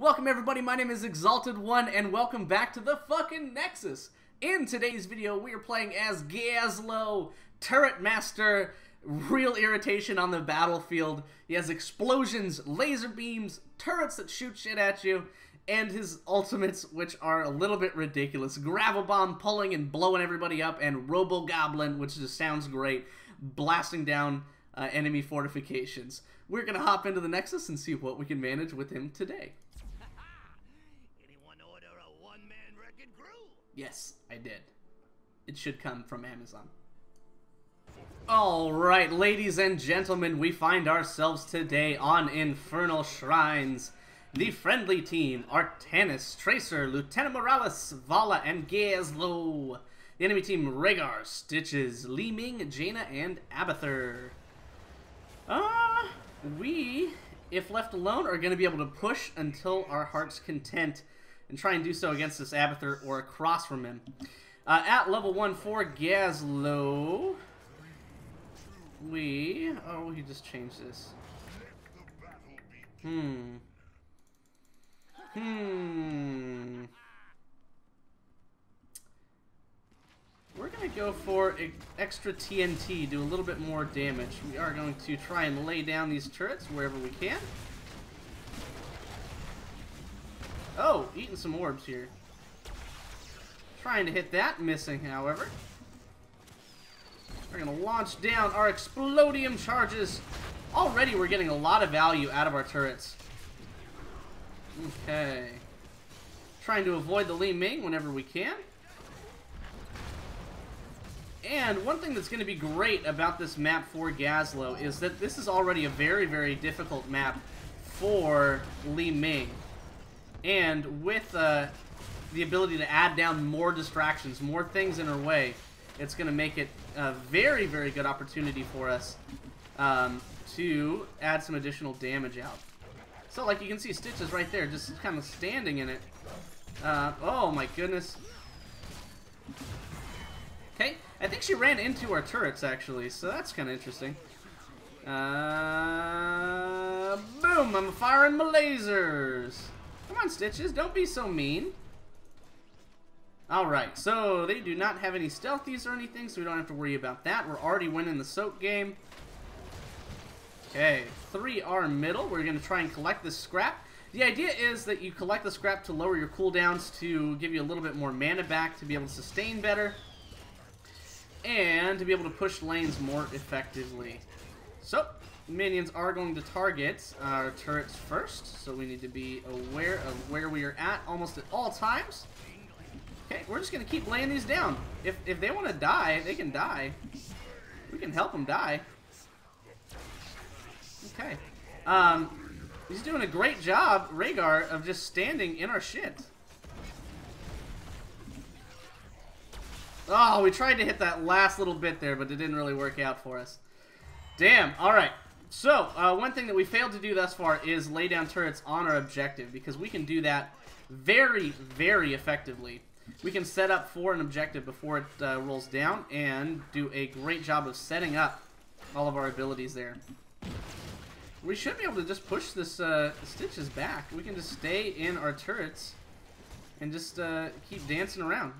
Welcome everybody, my name is Exalted1 and welcome back to the fucking Nexus. In today's video, we are playing as Gazlowe, Turret Master, real irritation on the battlefield. He has explosions, laser beams, turrets that shoot shit at you, and his ultimates, which are a little bit ridiculous. Grav-O-Bomb pulling and blowing everybody up, and Robo-Goblin, which just sounds great, blasting down enemy fortifications. We're gonna hop into the Nexus and see what we can manage with him today. Anyone order a one-man wrecking crew? Yes, I did. It should come from Amazon. Alright, ladies and gentlemen, we find ourselves today on Infernal Shrines. The friendly team, Artanis, Tracer, Lieutenant Morales, Vala, and Gazlowe. The enemy team, Rhaegar, Stitches, Li Ming, Jaina, and Abathur. We, if left alone, are going to be able to push until our heart's content and try and do so against this Abathur or across from him. At level 1 for Gazlowe, he just changed this. We're going to go for extra TNT, do a little bit more damage. We are going to try and lay down these turrets wherever we can. Oh, eating some orbs here. Trying to hit that, missing, however. We're going to launch down our Explodium charges. Already we're getting a lot of value out of our turrets. Okay. Trying to avoid the Li Ming whenever we can. And one thing that's going to be great about this map for Gazlowe is that this is already a very, very difficult map for Li Ming. And with the ability to add down more distractions, more things in her way, it's going to make it a very, very good opportunity for us to add some additional damage out. So, like you can see, Stitches right there, just kind of standing in it. Oh my goodness. Okay, I think she ran into our turrets, actually, so that's kind of interesting. Boom, I'm firing my lasers. Come on, Stitches, don't be so mean. Alright, so they do not have any stealthies or anything, so we don't have to worry about that. We're already winning the soak game. Okay, 3R middle. We're going to try and collect this scrap. The idea is that you collect the scrap to lower your cooldowns, to give you a little bit more mana back, to be able to sustain better, and to be able to push lanes more effectively. So, minions are going to target our turrets first, so we need to be aware of where we are at almost at all times. Okay, we're just going to keep laying these down. If they want to die, they can die. We can help them die. Okay. He's doing a great job, Rhaegar, of just standing in our shit. Oh, we tried to hit that last little bit there, but it didn't really work out for us. Damn. Alright. So, one thing that we failed to do thus far is lay down turrets on our objective, because we can do that very, very effectively. We can set up for an objective before it rolls down and do a great job of setting up all of our abilities there. We should be able to just push this Stitches back. We can just stay in our turrets and just keep dancing around.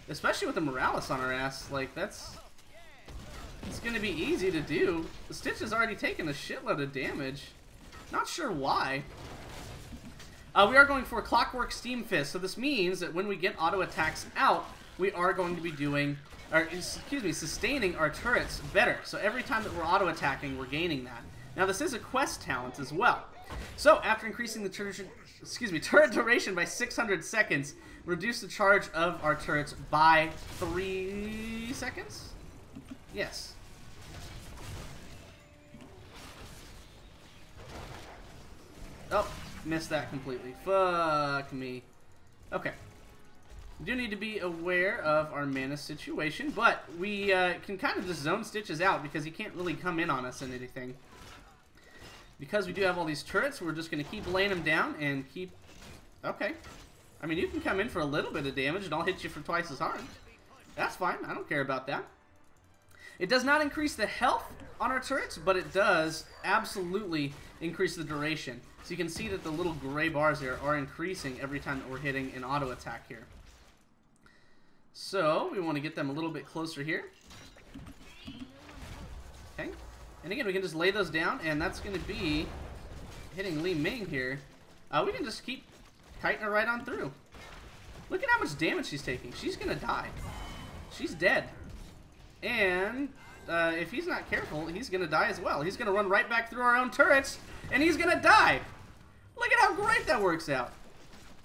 Especially with the Morales on our ass, like it's gonna be easy to do. The Stitch has already taken a shitload of damage. Not sure why. We are going for Clockwork Steam Fist, so this means that when we get auto attacks out, we are going to be doing, or excuse me, sustaining our turrets better. So every time that we're auto attacking, we're gaining that. Now this is a quest talent as well. So after increasing the turret duration by 600 seconds, reduce the charge of our turrets by 3 seconds? Yes. Oh, missed that completely. Fuck me. Okay. We do need to be aware of our mana situation, but we can kind of just zone Stitches out because he can't really come in on us and anything. Because we do have all these turrets, we're just going to keep laying them down and keep... Okay. I mean, you can come in for a little bit of damage and I'll hit you for twice as hard. That's fine. I don't care about that. It does not increase the health on our turrets, but it does absolutely increase the duration. So you can see that the little gray bars here are increasing every time that we're hitting an auto attack here. So we want to get them a little bit closer here. Okay. And again, we can just lay those down, and that's going to be hitting Li Ming here. We can just keep kiting her right on through. Look at how much damage she's taking. She's going to die. She's dead. And if he's not careful, he's going to die as well. He's going to run right back through our own turrets, and he's going to die. Look at how great that works out.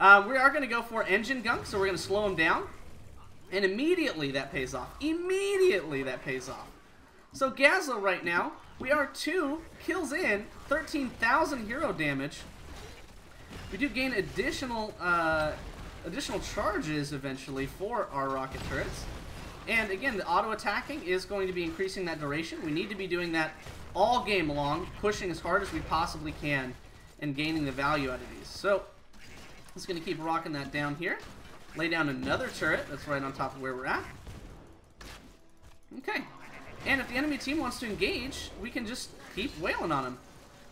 We are going to go for engine gunk, so we're going to slow him down. And immediately that pays off. Immediately that pays off. So Gazlowe right now, we are 2 kills in, 13,000 hero damage. We do gain additional charges eventually for our rocket turrets. And again, the auto attacking is going to be increasing that duration. We need to be doing that all game long, pushing as hard as we possibly can and gaining the value out of these. So I'm just going to keep rocking that down here. Lay down another turret that's right on top of where we're at. Okay. And if the enemy team wants to engage, we can just keep wailing on them.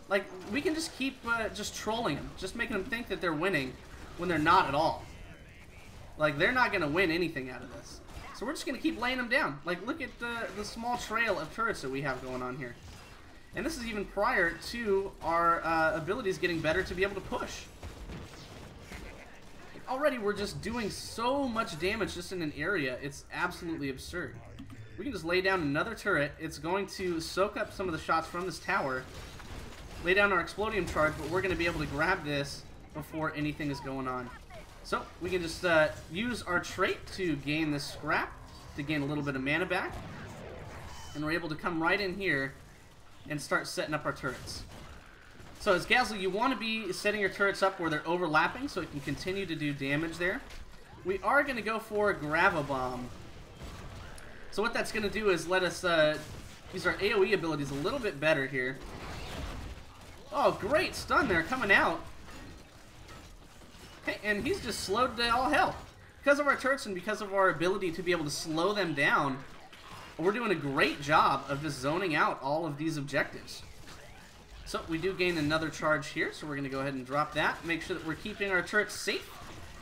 Like, we can just keep just trolling them. Just making them think that they're winning when they're not at all. Like, they're not going to win anything out of this. So we're just going to keep laying them down. Like, look at the small trail of turrets that we have going on here. And this is even prior to our abilities getting better to be able to push. Already we're just doing so much damage just in an area, it's absolutely absurd. We can just lay down another turret. It's going to soak up some of the shots from this tower, lay down our explodium charge, but we're going to be able to grab this before anything is going on. So we can just use our trait to gain this scrap, to gain a little bit of mana back, and we're able to come right in here and start setting up our turrets. So as Gazlowe, you want to be setting your turrets up where they're overlapping so it can continue to do damage there. We are going to go for Grav-O-Bomb. So what that's going to do is let us use our AoE abilities a little bit better here. Oh, great stun there coming out. Okay, and he's just slowed to all hell. Because of our turrets and because of our ability to be able to slow them down, we're doing a great job of just zoning out all of these objectives. So we do gain another charge here, so we're going to go ahead and drop that. Make sure that we're keeping our turrets safe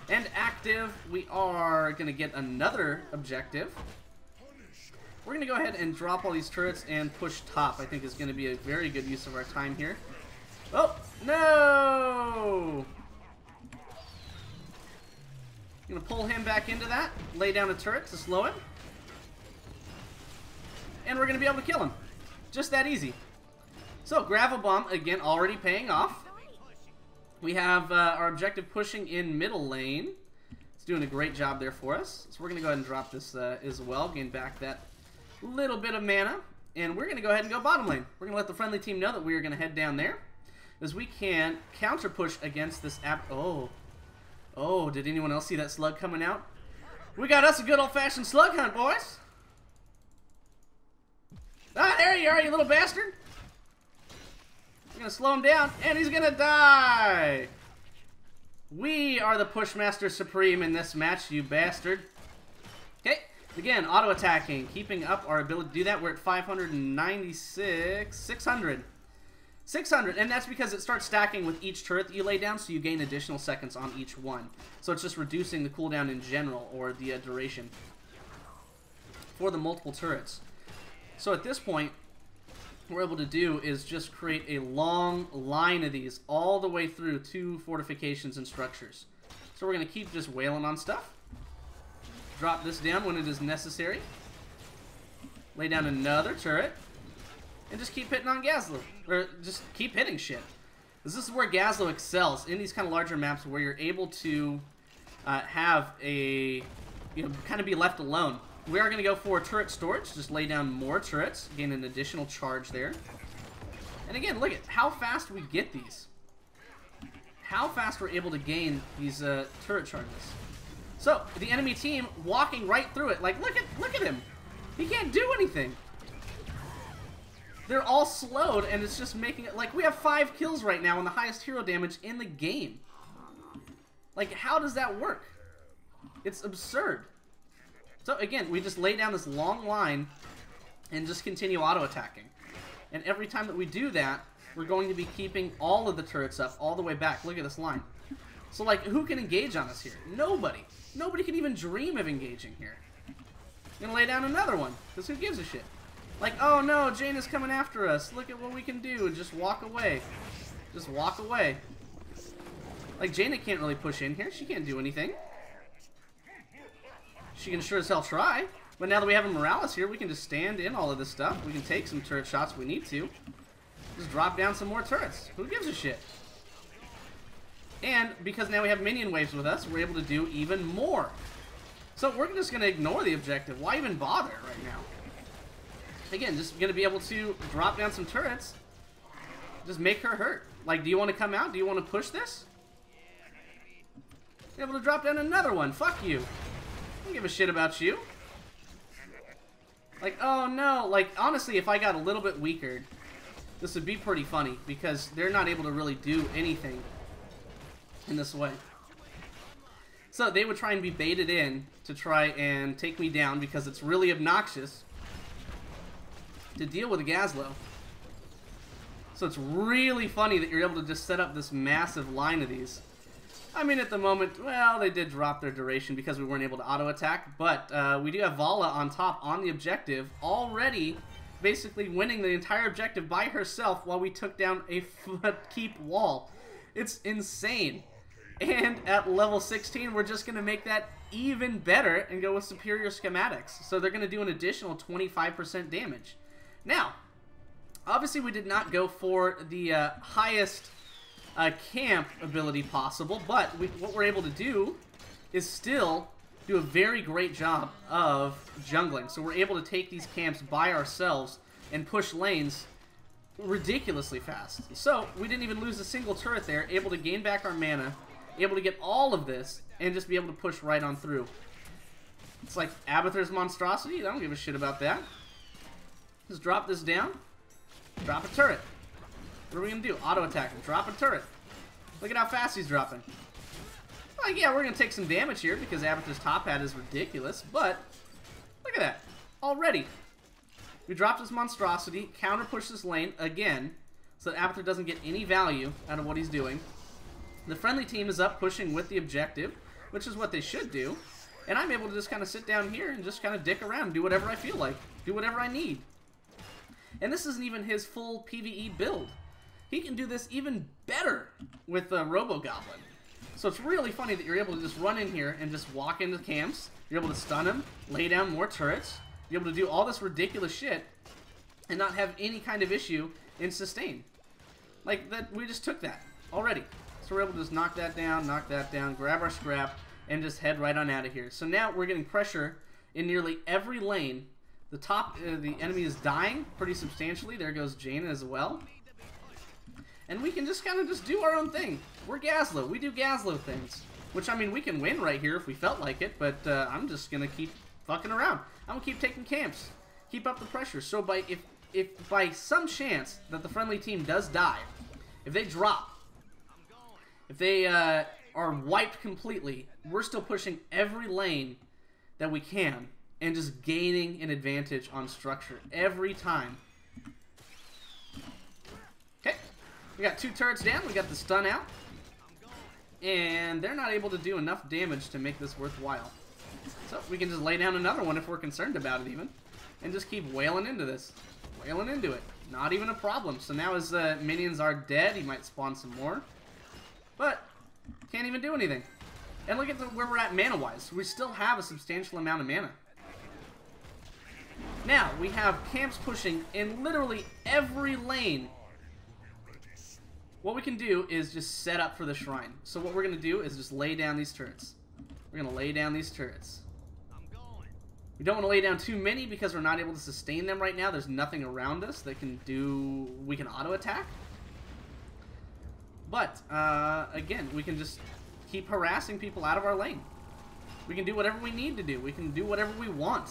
and active. We are going to get another objective. We're going to go ahead and drop all these turrets and push top. I think is going to be a very good use of our time here. Oh, no! I'm going to pull him back into that, lay down a turret to slow him. And we're going to be able to kill him. Just that easy. So, Grav-O-Bomb, again, already paying off. We have our objective pushing in middle lane. It's doing a great job there for us. So we're going to go ahead and drop this as well, gain back that little bit of mana. And we're going to go ahead and go bottom lane. We're going to let the friendly team know that we are going to head down there, as we can counter push against this Oh, did anyone else see that slug coming out? We got us a good old-fashioned slug hunt, boys. Ah, there you are, you little bastard. We're going to slow him down, and he's going to die. We are the Pushmaster Supreme in this match, you bastard. Okay, again, auto-attacking, keeping up our ability to do that. We're at 596, 600. 600, and that's because it starts stacking with each turret that you lay down, so you gain additional seconds on each one. So it's just reducing the cooldown in general, or the duration, for the multiple turrets. So at this point, what we're able to do is just create a long line of these all the way through to fortifications and structures. So we're going to keep just wailing on stuff. Drop this down when it is necessary. Lay down another turret. And just keep hitting on Gazlowe. Or just keep hitting shit. This is where Gazlowe excels, in these kind of larger maps where you're able to have a, kind of be left alone. We are going to go for turret storage. Just lay down more turrets. Gain an additional charge there. And again, look at how fast we get these. How fast we're able to gain these turret charges. So, the enemy team walking right through it. Like, look at him. He can't do anything. They're all slowed, and it's just making it... Like, we have 5 kills right now and the highest hero damage in the game. Like, how does that work? It's absurd. So, again, we just lay down this long line and just continue auto-attacking. And every time that we do that, we're going to be keeping all of the turrets up all the way back. Look at this line. So, like, who can engage on us here? Nobody. Nobody can even dream of engaging here. I'm gonna lay down another one, because who gives a shit? Like, oh no, Jaina's coming after us. Look at what we can do. Just walk away. Just walk away. Like, Jaina can't really push in here. She can't do anything. She can sure as hell try. But now that we have a Morales here, we can just stand in all of this stuff. We can take some turret shots if we need to. Just drop down some more turrets. Who gives a shit? And because now we have minion waves with us, we're able to do even more. So we're just going to ignore the objective. Why even bother right now? Again, just going to be able to drop down some turrets. Just make her hurt. Like, do you want to come out? Do you want to push this? Be able to drop down another one. Fuck you. I don't give a shit about you. Like, oh no. Like, honestly, if I got a little bit weaker, this would be pretty funny. Because they're not able to really do anything in this way. So they would try and be baited in to try and take me down because it's really obnoxious to deal with a Gazlowe. So it's really funny that you're able to just set up this massive line of these. I mean, at the moment, well, they did drop their duration because we weren't able to auto-attack, but we do have Vala on top on the objective, already basically winning the entire objective by herself while we took down a keep wall. It's insane. And at level 16, we're just going to make that even better and go with superior schematics. So they're going to do an additional 25% damage. Now, obviously we did not go for the highest camp ability possible, but what we're able to do is still do a very great job of jungling. So we're able to take these camps by ourselves and push lanes ridiculously fast. So we didn't even lose a single turret there, able to gain back our mana, able to get all of this, and just be able to push right on through. It's like Abathur's monstrosity. I don't give a shit about that. Just drop this down. Drop a turret. What are we going to do? Auto attack him. Drop a turret. Look at how fast he's dropping. Like, yeah, we're going to take some damage here because Abathur's top hat is ridiculous, but look at that. Already. We dropped this monstrosity, counter push this lane again, so that Abathur doesn't get any value out of what he's doing. The friendly team is up pushing with the objective, which is what they should do. And I'm able to just kind of sit down here and just kind of dick around, do whatever I feel like, do whatever I need. And this isn't even his full PvE build. He can do this even better with Robo-Goblin. So it's really funny that you're able to just run in here and just walk into camps. You're able to stun him, lay down more turrets. You're able to do all this ridiculous shit and not have any kind of issue in sustain. Like, that, we just took that already. So we're able to just knock that down, grab our scrap, and just head right on out of here. So now we're getting pressure in nearly every lane. The top, the enemy is dying pretty substantially. There goes Jaina as well. And we can just kind of just do our own thing. We're Gazlowe. We do Gazlowe things. Which, I mean, we can win right here if we felt like it, but I'm just going to keep fucking around. I'm going to keep taking camps. Keep up the pressure. So if by some chance that the friendly team does die, if they drop, if they are wiped completely, we're still pushing every lane that we can and just gaining an advantage on structure every time. Okay, we got 2 turrets down. We got the stun out. And they're not able to do enough damage to make this worthwhile. So we can just lay down another one if we're concerned about it even. And just keep wailing into this. Wailing into it. Not even a problem. So now his minions are dead. He might spawn some more. But can't even do anything. And look at where we're at mana-wise. We still have a substantial amount of mana. Now, we have camps pushing in literally every lane. What we can do is just set up for the shrine. So what we're going to do is just lay down these turrets. We're going to lay down these turrets. We don't want to lay down too many because we're not able to sustain them right now. There's nothing around us that can do... we can auto-attack. But, again, we can just keep harassing people out of our lane. We can do whatever we need to do. We can do whatever we want.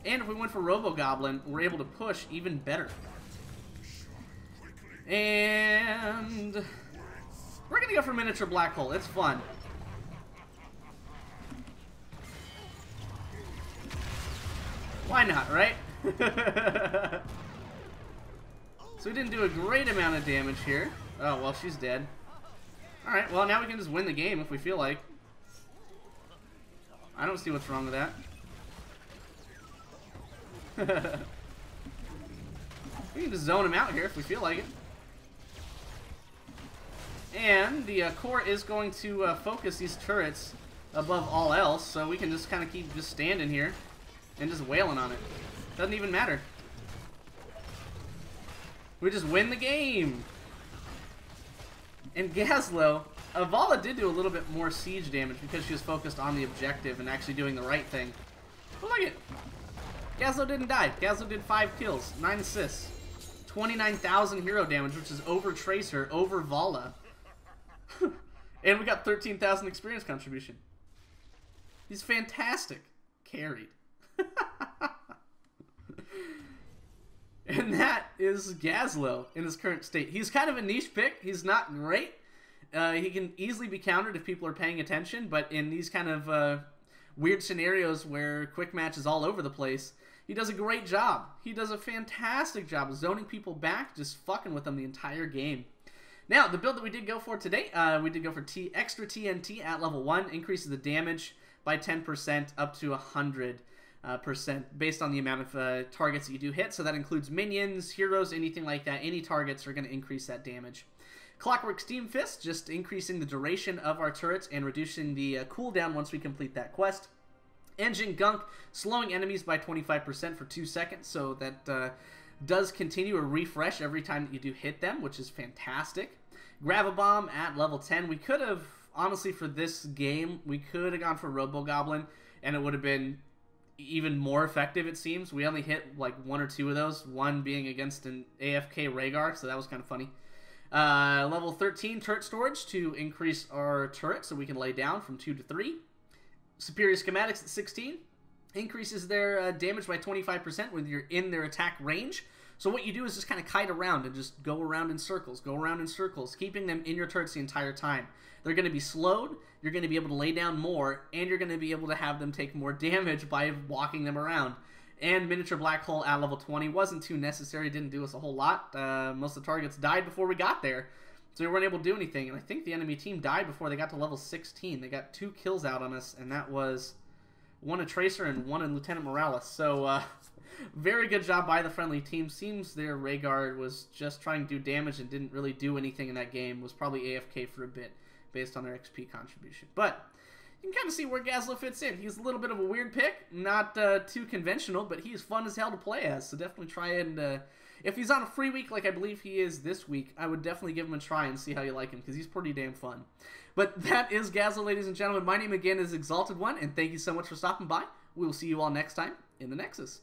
And if we went for Robo-Goblin, we're able to push even better. And we're going to go for Miniature Black Hole. It's fun. Why not, right? So we didn't do a great amount of damage here. Oh, well, she's dead. Alright, well, now we can just win the game if we feel like. I don't see what's wrong with that. We can just zone him out here if we feel like it. And the core is going to focus these turrets above all else, so we can just kind of keep just standing here and just wailing on it. Doesn't even matter. We just win the game. And Gazlowe, Vala did do a little bit more siege damage because she was focused on the objective and actually doing the right thing. But look at Gazlowe didn't die. Gazlowe did 5 kills, 9 assists, 29,000 hero damage, which is over Tracer, over Vala. And we got 13,000 experience contribution. He's fantastic. Carried. And that is Gazlowe in his current state. He's kind of a niche pick. He's not great. He can easily be countered if people are paying attention, but in these kind of weird scenarios where quick match is all over the place, he does a great job. He does a fantastic job of zoning people back, just fucking with them the entire game. Now, the build that we did go for today, we did go for extra TNT at level 1, increases the damage by 10% up to 100%, based on the amount of targets that you do hit. So that includes minions, heroes, anything like that. Any targets are going to increase that damage. Clockwork Steam Fist, just increasing the duration of our turrets and reducing the cooldown once we complete that quest. Engine Gunk, slowing enemies by 25% for 2 seconds, so that does continue a refresh every time that you do hit them, which is fantastic. Grav-O-Bomb at level 10. We could have, honestly, for this game, we could have gone for Robo-Goblin, and it would have been even more effective, it seems. We only hit like 1 or 2 of those, one being against an AFK Rhaegar, so that was kind of funny. Level 13, turret storage to increase our turret so we can lay down from 2 to 3. Superior Schematics at 16. Increases their damage by 25% when you're in their attack range. So what you do is just kind of kite around and just go around in circles, keeping them in your turrets the entire time. They're going to be slowed, you're going to be able to lay down more, and you're going to be able to have them take more damage by walking them around. And Miniature Black Hole at level 20 wasn't too necessary, didn't do us a whole lot. Most of the targets died before we got there, so we weren't able to do anything. And I think the enemy team died before they got to level 16. They got 2 kills out on us, and that was one a Tracer and one in Lieutenant Morales. So, very good job by the friendly team. Seems their Rhaegar was just trying to do damage and didn't really do anything in that game. Was probably AFK for a bit based on their XP contribution. But you can kind of see where Gazlowe fits in. He's a little bit of a weird pick. Not too conventional, but he's fun as hell to play as. So definitely try and... if he's on a free week like I believe he is this week, I would definitely give him a try and see how you like him, because he's pretty damn fun. But that is Gazlowe, ladies and gentlemen. My name again is Exalted One, and thank you so much for stopping by. We will see you all next time in the Nexus.